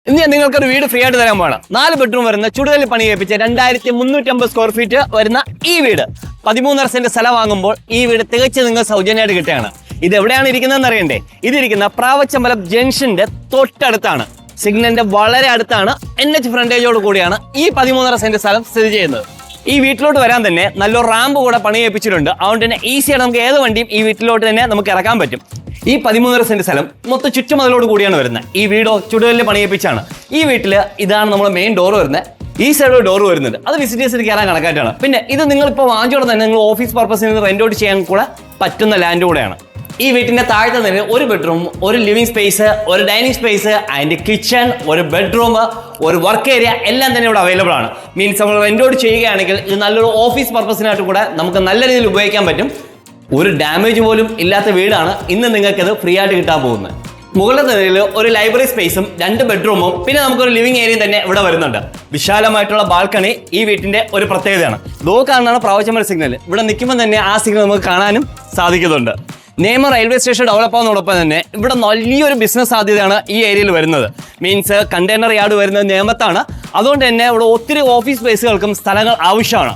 ഇന്ന് ഞാൻ നിങ്ങൾക്കൊരു വീട് ഫ്രീ ആയിട്ട് തരാൻ പോകണം. 4 ബെഡ്റൂം വരുന്ന ചുടുകല്ലിൽ പണി കഴിപ്പിച്ച 2350 സ്ക്വയർ ഫീറ്റ് വരുന്ന ഈ വീട് 13.5 സെന്റ് സ്ഥലം വാങ്ങുമ്പോൾ ഈ വീട് തികച്ച് നിങ്ങൾ സൗജന്യമായിട്ട് കിട്ടുകയാണ്. ഇത് എവിടെയാണ് ഇരിക്കുന്നതെന്ന് അറിയണ്ടേ? ഇതിരിക്കുന്ന പ്രാവച്ചമ്പലം ജംഗ്ഷന്റെ തൊട്ടടുത്താണ്. സിഗ്നലിന്റെ വളരെ അടുത്താണ്. NH ഫ്രണ്ടേജോട് കൂടിയാണ് ഈ 13.5 സെന്റ് സ്ഥലം സ്ഥിതി ചെയ്യുന്നത്. ഈ വീട്ടിലോട്ട് വരാൻ തന്നെ നല്ലൊരു റാമ്പ് കൂടെ പണി കഴിപ്പിച്ചിട്ടുണ്ട്. അതുകൊണ്ട് തന്നെ ഈസിയായിട്ട് നമുക്ക് ഏത് വണ്ടിയും ഈ വീട്ടിലോട്ട് തന്നെ നമുക്ക് ഇറക്കാൻ പറ്റും. ഈ 13.5 സെന്റ് സ്ഥലം മൊത്തം ചുറ്റുമതിലോട് കൂടിയാണ് വരുന്നത്. ഈ വീടോ ചുടുകല്ലിൽ പണിയിപ്പിച്ചാണ്. ഈ വീട്ടിൽ ഇതാണ് നമ്മുടെ മെയിൻ ഡോർ വരുന്നത്. ഈ സൈഡിൽ ഡോർ വരുന്നുണ്ട്. അത് വിസിറ്റേഴ്സിന് കയറാൻ കണക്കായിട്ടാണ്. പിന്നെ ഇത് നിങ്ങളിപ്പോൾ വാങ്ങിച്ചോടെ തന്നെ നിങ്ങൾ ഓഫീസ് പർപ്പസിന് റെന്റ് ഔട്ട് ചെയ്യാൻ കൂടെ പറ്റുന്ന ലാൻഡ് കൂടെയാണ്. ഈ വീട്ടിന്റെ താഴത്തെ തന്നെ ഒരു ബെഡ്റൂം, ഒരു ലിവിംഗ് സ്പേസ്, ഒരു ഡൈനിങ് സ്പേസ്, അതിന്റെ കിച്ചൺ, ഒരു ബെഡ്റൂം, ഒരു വർക്ക് ഏരിയ എല്ലാം തന്നെ ഇവിടെ അവൈലബിൾ ആണ്. മീൻസ് നമ്മൾ റെന്റ് ഔട്ട് ചെയ്യുകയാണെങ്കിൽ ഇത് നല്ലൊരു ഓഫീസ് പർപ്പസിനായിട്ട് കൂടെ നമുക്ക് നല്ല രീതിയിൽ ഉപയോഗിക്കാൻ പറ്റും. ഒരു ഡാമേജ് പോലും ഇല്ലാത്ത വീടാണ് ഇന്ന് നിങ്ങൾക്കത് ഫ്രീ ആയിട്ട് കിട്ടാൻ പോകുന്നത്. മുകളിലത്തെ നിലയിൽ ഒരു ലൈബ്രറി സ്പേസും 2 ബെഡ്റൂമും പിന്നെ നമുക്കൊരു ലിവിംഗ് ഏരിയയും തന്നെ ഇവിടെ വരുന്നുണ്ട്. വിശാലമായിട്ടുള്ള ബാൽക്കണി ഈ വീട്ടിന്റെ ഒരു പ്രത്യേകതയാണ്. കാണാനാണ് പ്രാവച്ചമ്പലം സിഗ്നൽ. ഇവിടെ നിൽക്കുമ്പോൾ തന്നെ ആ സിഗ്നൽ നമുക്ക് കാണാനും സാധിക്കുന്നുണ്ട്. നേമ റെയിൽവേ സ്റ്റേഷൻ ഡെവലപ്പ് ആവുന്നതോടൊപ്പം തന്നെ ഇവിടെ വലിയൊരു ബിസിനസ് സാധ്യതയാണ് ഈ ഏരിയയിൽ വരുന്നത്. മീൻസ് കണ്ടെയ്നർ യാർഡ് വരുന്നത് നേമത്താണ്. അതുകൊണ്ട് തന്നെ ഇവിടെ ഒത്തിരി ഓഫീസ് സ്പേസുകൾക്കും സ്ഥലങ്ങൾ ആവശ്യമാണ്.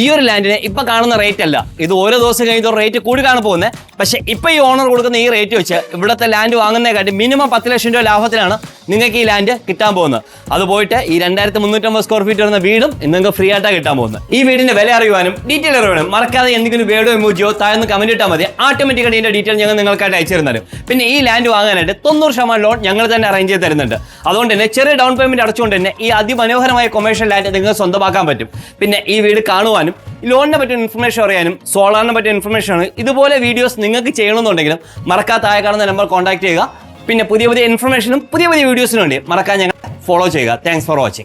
ഈ ഒരു ലാൻഡിന് ഇപ്പൊ കാണുന്ന റേറ്റ് അല്ല, ഇത് ഓരോ ദിവസം കഴിഞ്ഞ റേറ്റ് കൂടി കാണാൻ പോകുന്നത്. പക്ഷെ ഇപ്പൊ ഈ ഓണർ കൊടുക്കുന്ന ഈ റേറ്റ് വെച്ച് ഇവിടുത്തെ ലാൻഡ് വാങ്ങുന്നതിനെക്കാട്ടി മിനിമം 10 ലക്ഷം രൂപ ലാഭത്തിലാണ് നിങ്ങൾക്ക് ഈ ലാൻഡ് കിട്ടാൻ പോകുന്നത്. അത് പോയിട്ട് ഈ 2350 സ്ക്വയർ ഫീറ്റ് വരുന്ന വീടും നിങ്ങൾക്ക് ഫ്രീ ആയിട്ടാണ് കിട്ടാൻ പോകുന്നത്. ഈ വീടിന്റെ വില അറിയുവാനും ഡീറ്റെയിൽ അറിയാനും മറക്കാതെ എന്തെങ്കിലും വേർഡോ ഇമോജിയോ താഴ്ന്ന് കമന്റ് ഇട്ടാൽ മതി. ഓട്ടോമാറ്റിക്കായിട്ട് ഇതിന്റെ ഡീറ്റെയിൽ ഞങ്ങൾ നിങ്ങൾക്കായിട്ട് അയച്ചു തരുന്നതും. പിന്നെ ഈ ലാൻഡ് വാങ്ങാനായിട്ട് 90% ലോൺ ഞങ്ങൾ തന്നെ അറേഞ്ച് ചെയ്ത് തരുന്നുണ്ട്. അതുകൊണ്ട് തന്നെ ചെറിയ ഡൗൺ പേയ്മെന്റ് അടച്ചുകൊണ്ട് തന്നെ ഈ അതിമനോഹരമായ കൊമേഴ്ഷ്യൽ ലാൻഡ് നിങ്ങൾക്ക് സ്വന്തമാക്കാൻ പറ്റും. പിന്നെ ഈ വീട് കാണുവാനും ലോണിനെ പറ്റിയ ഇൻഫർമേഷൻ അറിയാനും സോളാറിനെ പറ്റിയ ഇൻഫർമേഷൻ ഇതുപോലെ വീഡിയോസ് നിങ്ങൾക്ക് ചെയ്യണമെന്നുണ്ടെങ്കിലും മറക്കാത്ത താഴെ കാണുന്ന നമ്പർ കോൺടാക്ട് ചെയ്യുക. പിന്നെ പുതിയ ഇൻഫർമേഷനും പുതിയ വീഡിയോസിനും വേണ്ടി മറക്കാൻ ഞങ്ങൾ ഫോളോ ചെയ്യുക. Thanks for watching.